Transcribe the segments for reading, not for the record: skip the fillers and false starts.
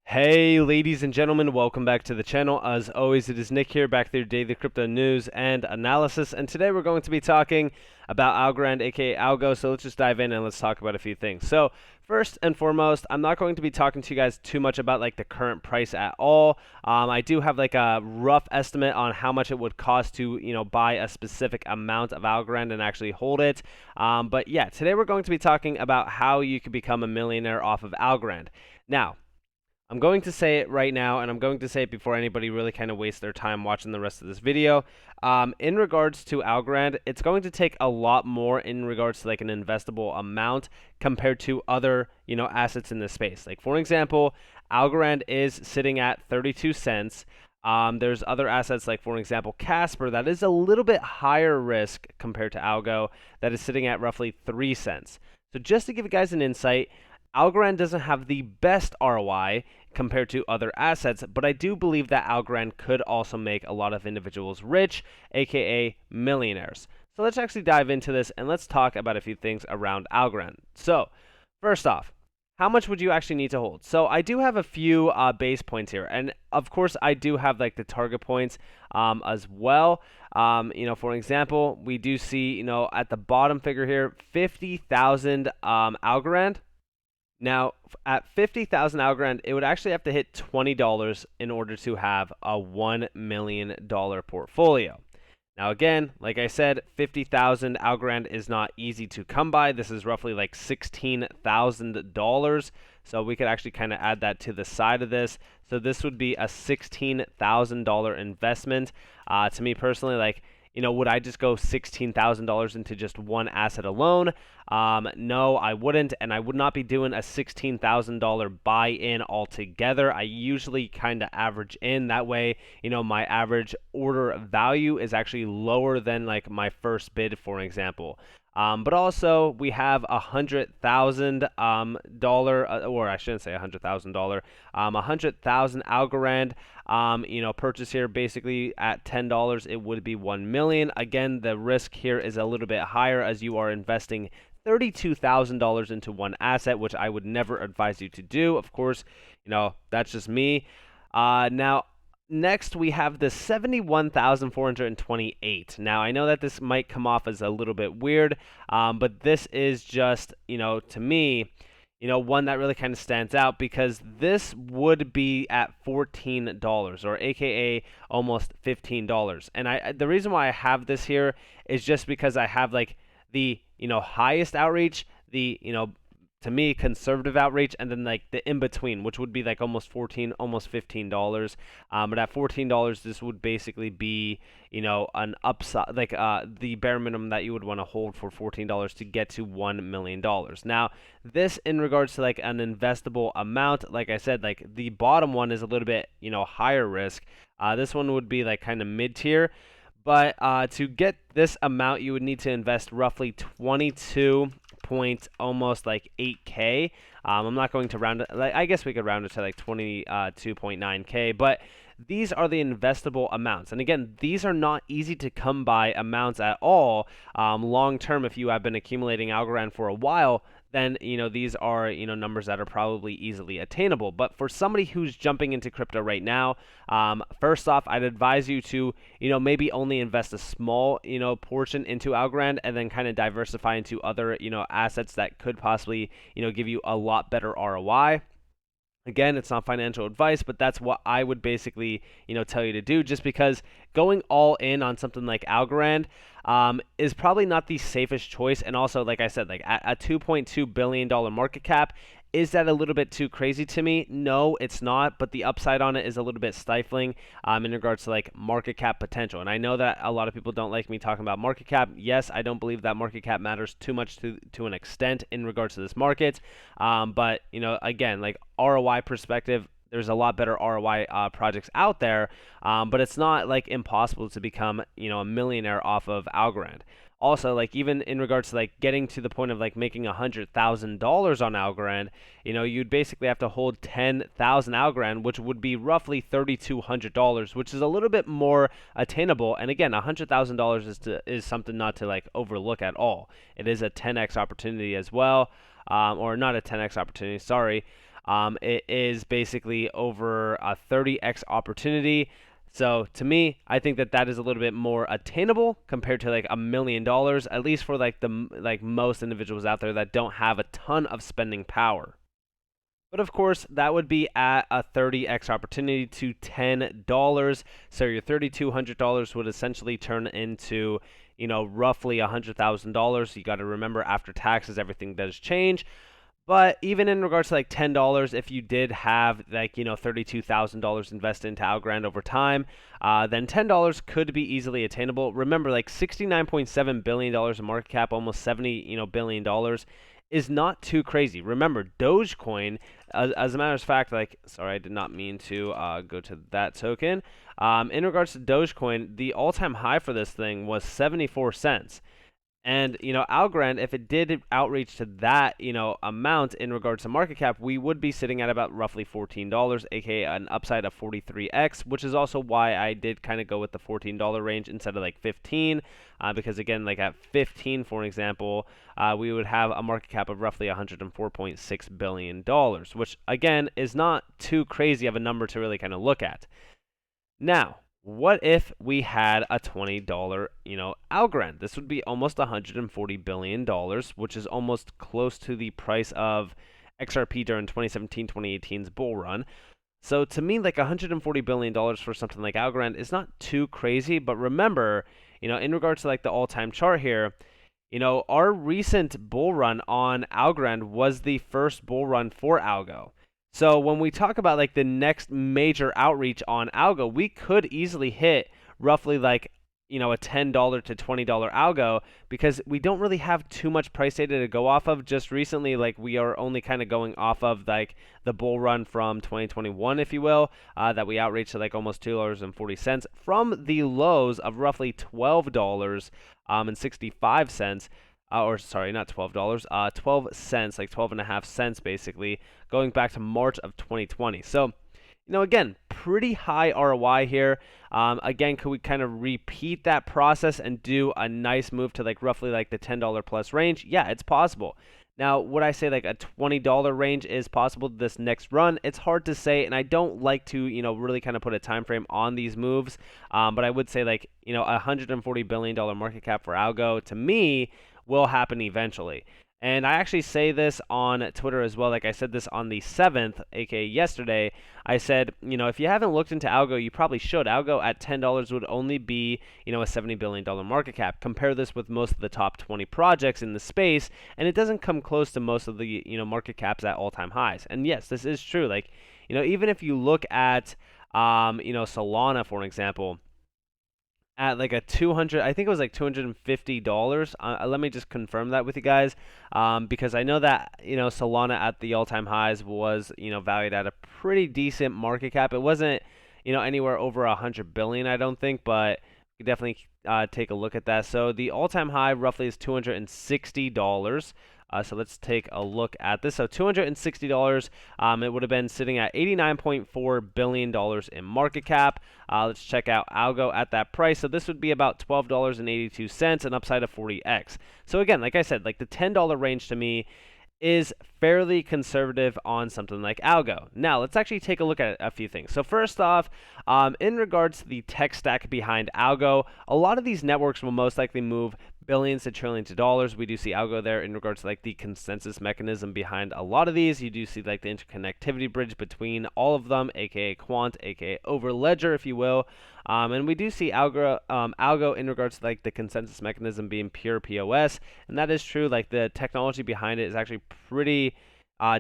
Hey ladies and gentlemen, welcome back to the channel. As always, it is Nick here, back with your daily crypto news and analysis, and today we're going to be talking about Algorand, aka Algo. So let's just dive in and let's talk about a few things. So first and foremost, I'm not going to be talking to you guys too much about like the current price at all. I do have like a rough estimate on how much it would cost to buy a specific amount of Algorand and actually hold it. But yeah, today we're going to be talking about how you could become a millionaire off of Algorand. Now, I'm going to say it right now, and I'm going to say it before anybody really kind of wastes their time watching the rest of this video. In regards to Algorand, it's going to take a lot more in regards to like an investable amount compared to other, assets in this space. Like for example, Algorand is sitting at 32 cents. There's other assets like, for example, Casper that is a little bit higher risk compared to Algo that is sitting at roughly 3 cents. So just to give you guys an insight, Algorand doesn't have the best ROI compared to other assets, but I do believe that Algorand could also make a lot of individuals rich, aka millionaires. So let's actually dive into this and let's talk about a few things around Algorand. So, first off, how much would you actually need to hold? So I do have a few base points here, and of course I do have like the target points as well. For example, we do see at the bottom figure here, 50,000 Algorand. Now, at 50,000 Algorand, it would actually have to hit $20 in order to have a $1 million portfolio. Now, again, like I said, 50,000 Algorand is not easy to come by. This is roughly like $16,000. So we could actually kind of add that to the side of this. So this would be a $16,000 investment. To me personally, like, would I just go $16,000 into just one asset alone? No, I wouldn't, and I would not be doing a $16,000 buy-in altogether. I usually kind of average in. That way, my average order value is actually lower than like my first bid, for example. But also we have $100,000 or I shouldn't say $100,000, 100,000 Algorand. Purchase here basically at $10, it would be 1 million. Again, the risk here is a little bit higher as you are investing $32,000 into one asset, which I would never advise you to do. Of course, that's just me. Now, next, we have the 71,428. Now, I know that this might come off as a little bit weird, but this is just, to me, one that really kind of stands out because this would be at $14 or AKA almost $15. And the reason why I have this here is just because I have like the, highest outreach, the, to me, conservative outreach, and then like the in between, which would be like almost almost $15. But at $14, this would basically be, an upside, like the bare minimum that you would want to hold for $14 to get to $1 million. Now, this in regards to like an investable amount, like I said, like the bottom one is a little bit, higher risk. This one would be like kind of mid tier. But to get this amount, you would need to invest roughly 22 point almost like 8K. I'm not going to round it. Like, I guess we could round it to like 22.9K, but these are the investable amounts. And again, these are not easy to come by amounts at all. Long term, if you have been accumulating Algorand for a while, then these are numbers that are probably easily attainable. But for somebody who's jumping into crypto right now, first off, I'd advise you to maybe only invest a small portion into Algorand and then kind of diversify into other assets that could possibly give you a lot better ROI. Again, it's not financial advice, but that's what I would basically, tell you to do, just because going all in on something like Algorand is probably not the safest choice. And also, like I said, like at a $2.2 billion market cap, is that a little bit too crazy to me? No, it's not, but the upside on it is a little bit stifling in regards to like market cap potential. And I know that a lot of people don't like me talking about market cap. Yes, I don't believe that market cap matters too much to an extent in regards to this market. But, again, like ROI perspective, there's a lot better ROI projects out there, but it's not like impossible to become, a millionaire off of Algorand. Also, like even in regards to like getting to the point of like making $100,000 on Algorand, you'd basically have to hold 10,000 Algorand, which would be roughly $3,200, which is a little bit more attainable. And again, $100,000 is something not to like overlook at all. It is a 10x opportunity as well, or not a 10x opportunity, sorry. It is basically over a 30x opportunity. So to me, I think that that is a little bit more attainable compared to like $1 million, at least for like the like most individuals out there that don't have a ton of spending power. But of course, that would be at a 30x opportunity to $10. So your $3,200 would essentially turn into, roughly $100,000. You got to remember after taxes, everything does change. But even in regards to like $10, if you did have like $32,000 invested into Algorand over time, then $10 could be easily attainable. Remember, like $69.7 billion in market cap, almost $70 billion, is not too crazy. Remember, Dogecoin, as a matter of fact, like sorry, I did not mean to go to that token. In regards to Dogecoin, the all-time high for this thing was 74 cents. And, Algorand, if it did outreach to that, amount in regards to market cap, we would be sitting at about roughly $14, aka an upside of 43x, which is also why I did kind of go with the $14 range instead of like 15, because again, like at 15, for an example, we would have a market cap of roughly $104.6 billion, which again is not too crazy of a number to really kind of look at. Now, what if we had a $20, Algorand? This would be almost $140 billion, which is almost close to the price of XRP during 2017-2018's bull run. So to me, like $140 billion for something like Algorand is not too crazy, but remember, in regards to like the all-time chart here, our recent bull run on Algorand was the first bull run for Algo. So when we talk about like the next major outreach on Algo, we could easily hit roughly like a $10 to $20 Algo, because we don't really have too much price data to go off of. Just recently, like we are only kind of going off of like the bull run from 2021, if you will, that we outreached to like almost $2.40 from the lows of roughly $12 and 65 cents. Or sorry, not $12, 12 cents, like 12 and a half cents basically, going back to March of 2020. So, again, pretty high ROI here. Again, could we kind of repeat that process and do a nice move to like roughly like the $10 plus range? Yeah, it's possible. Now, would I say like a $20 range is possible this next run? It's hard to say, and I don't like to, really kind of put a time frame on these moves. But I would say like, a $140 billion market cap for Algo, to me, will happen eventually. And I actually say this on Twitter as well. Like I said this on the 7th, aka yesterday. I said, if you haven't looked into Algo, you probably should. Algo at $10 would only be, a $70 billion market cap. Compare this with most of the top 20 projects in the space, and it doesn't come close to most of the, market caps at all-time highs. And yes, this is true. Like, even if you look at, Solana, for an example, at like a 200, I think it was like $250. Let me just confirm that with you guys, because I know that Solana at the all-time highs was valued at a pretty decent market cap. It wasn't anywhere over 100 billion, I don't think, but you definitely take a look at that. So the all-time high roughly is $260. So let's take a look at this. So $260, it would have been sitting at $89.4 billion in market cap. Let's check out Algo at that price. So this would be about $12.82, an upside of 40x. So again, like I said, like the $10 range to me is fairly conservative on something like Algo. Now, let's actually take a look at a few things. So first off, in regards to the tech stack behind Algo, a lot of these networks will most likely move billions to trillions of dollars. We do see Algo there in regards to like the consensus mechanism behind a lot of these. You do see like the interconnectivity bridge between all of them, aka quant, aka over ledger, if you will. And we do see Algo in regards to like the consensus mechanism being pure POS, and that is true. Like the technology behind it is actually pretty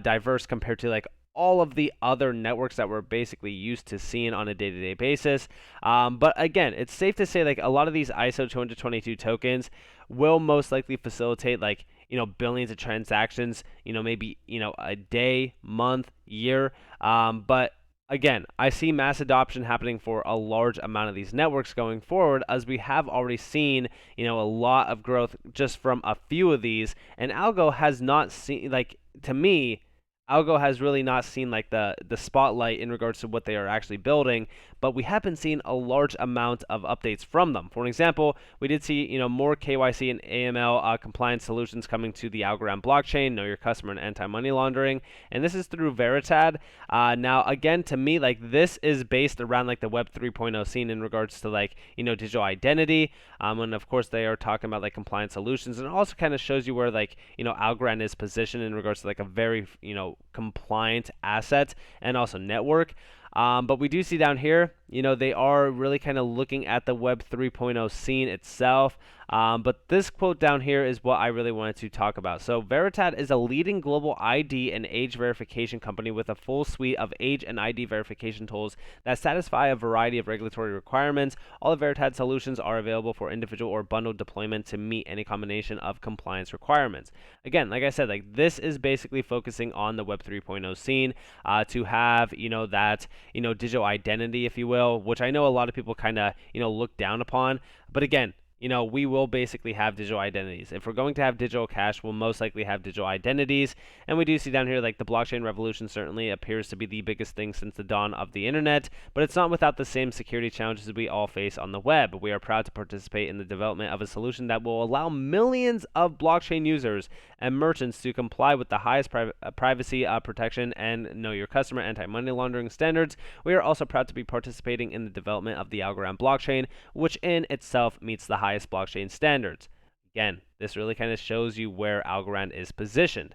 diverse compared to like all of the other networks that we're basically used to seeing on a day-to-day basis. But again, it's safe to say like a lot of these ISO 222 tokens will most likely facilitate like billions of transactions, maybe a day, month, year. But again, I see mass adoption happening for a large amount of these networks going forward, as we have already seen, a lot of growth just from a few of these. And Algo has not seen, like, to me, Algo has really not seen like the spotlight in regards to what they are actually building, but we have been seeing a large amount of updates from them. For an example, we did see more KYC and AML compliance solutions coming to the Algorand blockchain, know your customer and anti-money laundering, and this is through Veritad. Now, again, to me, like this is based around like the Web 3.0 scene in regards to like digital identity, and of course they are talking about like compliance solutions, and it also kind of shows you where like Algorand is positioned in regards to like a very compliant asset and also network. But we do see down here, they are really kind of looking at the Web 3.0 scene itself. But this quote down here is what I really wanted to talk about. So, Veritad is a leading global ID and age verification company with a full suite of age and ID verification tools that satisfy a variety of regulatory requirements. All of Veritad solutions are available for individual or bundled deployment to meet any combination of compliance requirements. Again, like I said, like this is basically focusing on the Web 3.0 scene to have that digital identity, if you will, which I know a lot of people kind of look down upon. But again, we will basically have digital identities. If we're going to have digital cash, we'll most likely have digital identities. And we do see down here, like the blockchain revolution certainly appears to be the biggest thing since the dawn of the internet, but it's not without the same security challenges we all face on the web. We are proud to participate in the development of a solution that will allow millions of blockchain users and merchants to comply with the highest privacy protection and know your customer anti-money laundering standards. We are also proud to be participating in the development of the Algorand blockchain, which in itself meets the highest blockchain standards. Again, this really kind of shows you where Algorand is positioned.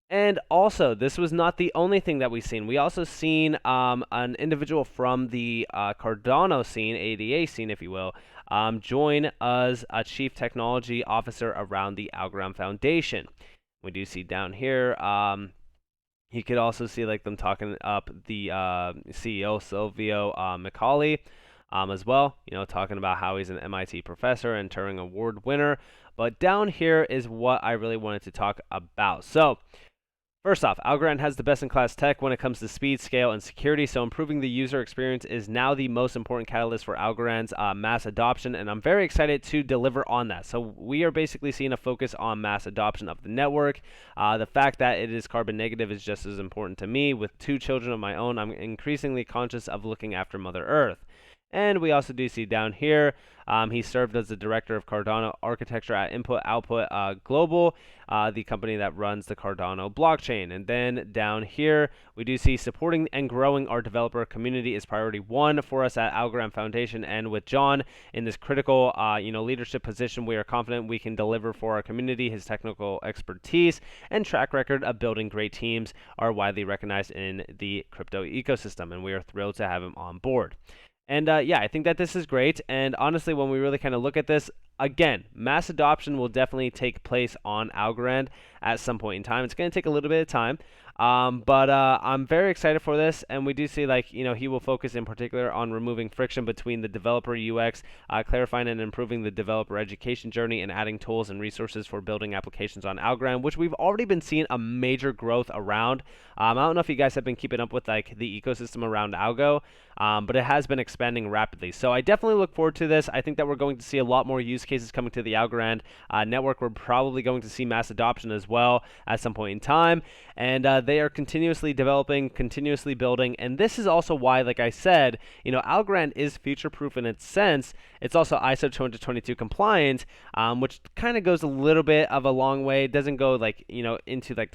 And also, this was not the only thing that we've seen. We also seen an individual from the Cardano scene, ADA scene, if you will, join as a chief technology officer around the Algorand Foundation. We do see down here. You could also see like them talking up the CEO Silvio Micali as well. Talking about how he's an MIT professor and Turing Award winner. But down here is what I really wanted to talk about. So, first off, Algorand has the best-in-class tech when it comes to speed, scale, and security, so improving the user experience is now the most important catalyst for Algorand's mass adoption, and I'm very excited to deliver on that. So we are basically seeing a focus on mass adoption of the network. The fact that it is carbon negative is just as important to me. With 2 children of my own, I'm increasingly conscious of looking after Mother Earth. And we also do see down here, he served as the director of Cardano architecture at Input Output Global, the company that runs the Cardano blockchain. And then down here, we do see supporting and growing our developer community is priority 1 for us at Algorand Foundation. And with John in this critical, leadership position, we are confident we can deliver for our community. His technical expertise and track record of building great teams are widely recognized in the crypto ecosystem, and we are thrilled to have him on board. And I think that this is great. And honestly, when we really kind of look at this, again, mass adoption will definitely take place on Algorand at some point in time. It's going to take a little bit of time. But I'm very excited for this, and we do see he will focus in particular on removing friction between the developer UX, clarifying and improving the developer education journey, and adding tools and resources for building applications on Algorand, which we've already been seeing a major growth around. I don't know if you guys have been keeping up with the ecosystem around Algo, but it has been expanding rapidly. So I definitely look forward to this. I think that we're going to see a lot more use cases coming to the Algorand network. We're probably going to see mass adoption as well at some point in time, and they are continuously developing, continuously building, and this is also why, like I said, Algorand is future-proof in its sense. It's also ISO 222 compliant, which kind of goes a little bit of a long way. It doesn't go into the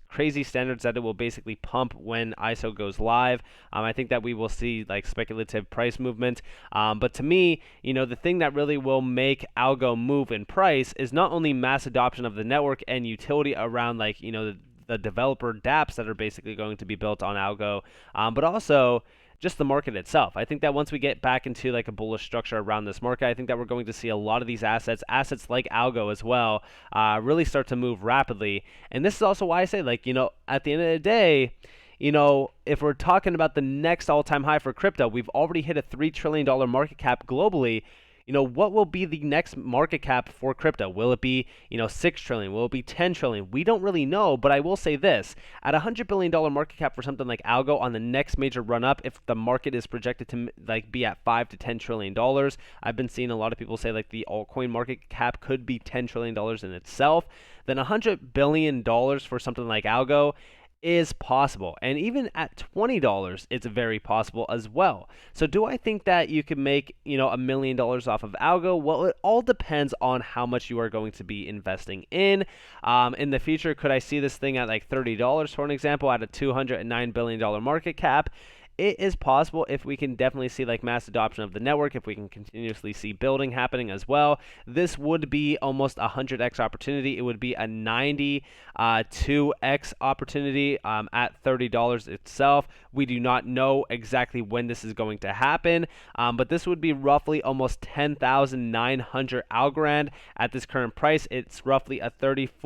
crazy standards that it will basically pump when ISO goes live. I think that we will see speculative price movement, but to me, the thing that really will make Algo move in price is not only mass adoption of the network and utility around the developer dApps that are basically going to be built on Algo, but also just the market itself. I think that once we get back into a bullish structure around this market, I think that we're going to see a lot of these assets like Algo as well, really start to move rapidly. And this is also why I say, at the end of the day, if we're talking about the next all-time high for crypto, we've already hit a $3 trillion market cap globally. what will be the next market cap for crypto? Will it be, 6 trillion? Will it be 10 trillion? We don't really know, but I will say this. At $100 billion market cap for something like Algo on the next major run up, if the market is projected to like be at 5 to 10 trillion dollars, I've been seeing a lot of people say like the altcoin market cap could be 10 trillion dollars in itself, then $100 billion for something like Algo is possible. And even at $20, it's very possible as well. So do I think that you can make, $1 million off of Algo? Well, it all depends on how much you are going to be investing in. In the future, could I see this thing at like $30, for an example, at a $209 billion market cap? It is possible if we can definitely see like mass adoption of the network, if we can continuously see building happening as well. This would be almost a 100x opportunity. It would be a 92x opportunity at $30 itself. We do not know exactly when this is going to happen, but this would be roughly almost 10,900 Algorand at this current price. It's roughly a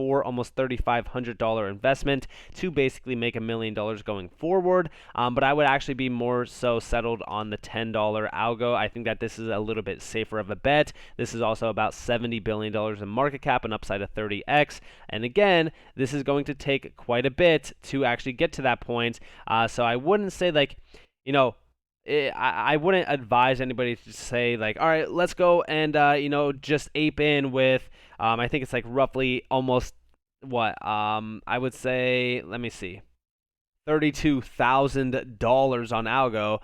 almost $3,500 investment to basically make $1 million going forward. But I would actually be more so settled on the $10 Algo. I think that this is a little bit safer of a bet. This is also about $70 billion in market cap, an upside of 30x. And again, this is going to take quite a bit to actually get to that point. So I wouldn't say like, I wouldn't advise anybody to say like, all right, let's go and just ape in with I think it's like roughly almost what I would say, let me see, $32,000 on Algo,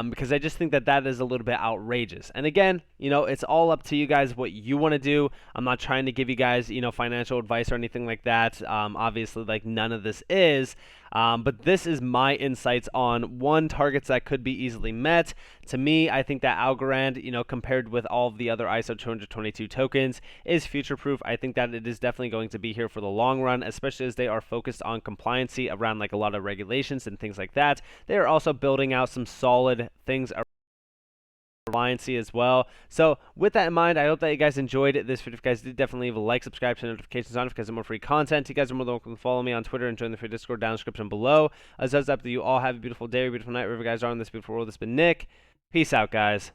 because I just think that that is a little bit outrageous. And again, it's all up to you guys what you want to do. I'm not trying to give you guys, financial advice or anything like that. Obviously, like none of this is. But this is my insights on targets that could be easily met. To me, I think that Algorand, compared with all of the other ISO 222 tokens, is future-proof. I think that it is definitely going to be here for the long run, especially as they are focused on compliancy around like a lot of regulations and things like that. They are also building out some solid things around reliancy as well. So with that in mind, I hope that you guys enjoyed this video. If you guys did, definitely leave a like, subscribe, turn notifications on if you guys have more free content. You guys are more than welcome to follow me on Twitter and join the free Discord down in the description below. As does up to you all, have a beautiful day or beautiful night wherever you guys are in this beautiful world. This has been Nick. Peace out, guys.